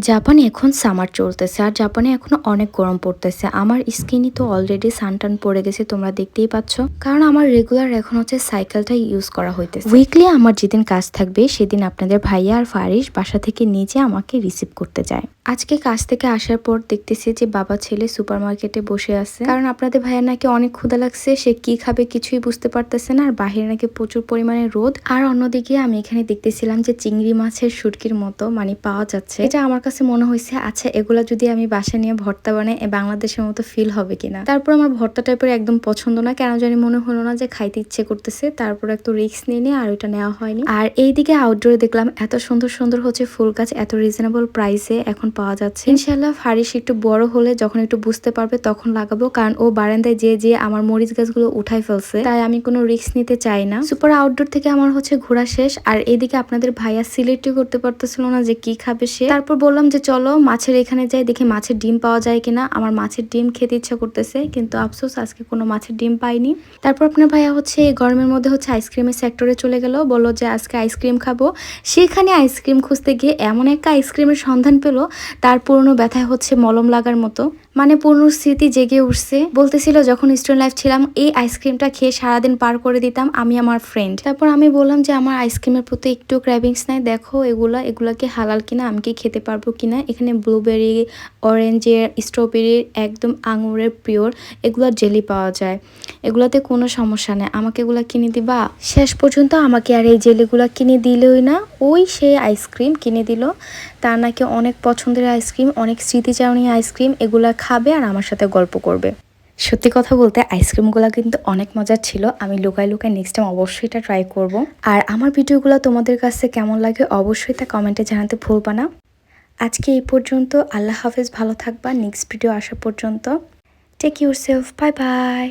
জাপানে এখন সামার চলতেছে আর জাপানে এখন অনেক গরম পড়তেছে। আমার স্কিনই তো অলরেডি সানটান পড়ে গেছে, তোমরা দেখতেই পাচ্ছ। কারণ আমার রেগুলার এখন হচ্ছে সাইকেলটা ইউজ করা হইতেছে। উইকলি আমার যেদিন কাজ থাকবে সেদিন আপনাদের ভাইয়া আর ফারিস বাসা থেকে নিজে আমাকে রিসিভ করতে যায়। আজকে কাজ থেকে আসার পর দেখতেছি যে বাবা ছেলে সুপার মার্কেটে বসে আছে, কারণ আপনাদের ভাইয়া নাকি অনেক ক্ষুধা লাগছে, সে কি খাবে কিছুই বুঝতে পারতেছে না। আর বাহিরে নাকি প্রচুর পরিমাণে রোদ। আর অন্যদিকে আমি এখানে দেখতেছিলাম যে চিংড়ি মাছের শুটকির মতো মানে পাওয়া যাচ্ছে। এটা আমার কাছে মনে হয়েছে আচ্ছা এগুলা যদি আমি বাসা নিয়ে ভর্তা বানাই বাংলাদেশের মতো ফিল হবে কিনা। তারপর আমার ভর্তা টাইপের একদম পছন্দ না, কেন জানি মনে হলো না যে খাইতে ইচ্ছে করতেছে। তারপর একটু রিস্ক নিয়ে আর ওইটা নেওয়া হয়নি। আর এইদিকে আউটডোরে দেখলাম এত সুন্দর সুন্দর হচ্ছে ফুল গাছ, এত রিজনেবল প্রাইসে এখন পাওয়া যাচ্ছে। ইনশাল্লাহ ফারিস একটু বড় হলে যখন একটু বুঝতে পারবে তখন লাগাবো, কারণ ও বারান্দায় যে আমার মরিচ গাছগুলো উঠাই ফেলছে, তাই আমি কোনো রিস্ক নিতে চাই না। সুপার আউটডোর থেকে আমার হচ্ছে ঘোরা শেষ। আর এদিকে আপনাদের ভাইয়া সিলেক্টই করতে পারতেছিল না যে কি খাবে সে। তারপর বললাম যে চলো মাছের এখানে যাই, দেখি মাছের ডিম পাওয়া যায় কিনা। আমার মাছের ডিম খেতে ইচ্ছা করতেছে, কিন্তু আফসোস আজকে কোনো মাছের ডিম পাইনি। তারপর আপনার ভাইয়া হচ্ছে এই গরমের মধ্যে হচ্ছে আইসক্রিমের সেক্টরে চলে গেল, বললো যে আজকে আইসক্রিম খাবো। সেখানে আইসক্রিম খুঁজতে গিয়ে এমন একটা আইসক্রিমের সন্ধান পেলো, তার পুরনো ব্যথায় হচ্ছে মলম লাগার মতো, মানে পুরনো স্মৃতি জেগে উঠছে। বলতেছিল যখন স্টুডেন্ট লাইফ ছিলাম এই আইসক্রিমটা খেয়ে সারাদিন পার করে দিতাম আমি আমার ফ্রেন্ড। তারপর আমি বললাম যে আমার আইসক্রিমের প্রতি একটু ক্র্যাভিংস নাই, দেখো এগুলা কি হালাল কিনা, আমি কি খেতে পারবো কিনা। এখানে ব্লুবেরি, অরেঞ্জের, স্ট্রবেরির, একদম আঙুরের পিওর এগুলা জেলি পাওয়া যায়। এগুলাতে কোনো সমস্যা নেই, আমাকে এগুলা কিনে দিবা। শেষ পর্যন্ত আমাকে আর এই জেলিগুলা কিনে দিলই না, ওই সেই আইসক্রিম কিনে দিল। তার নাকি অনেক পছন্দের আইসক্রিম, অনেক স্মৃতিচারণী আইসক্রিম, এগুলা খাবে আর আমার সাথে গল্প করবে। সত্যি কথা বলতে আইসক্রিমগুলো কিন্তু অনেক মজার ছিল। আমি লুকায় লুকায় নেক্সট টাইম অবশ্যই এটা ট্রাই করব। আর আমার ভিডিওগুলো তোমাদের কাছে কেমন লাগে অবশ্যই তা কমেন্টে জানাতে ভুলবা না। আজকে এই পর্যন্ত, আল্লাহ হাফেজ, ভালো থাকবা। নেক্সট ভিডিও আসা পর্যন্ত টেক ইউরসেলফ, বাই বাই।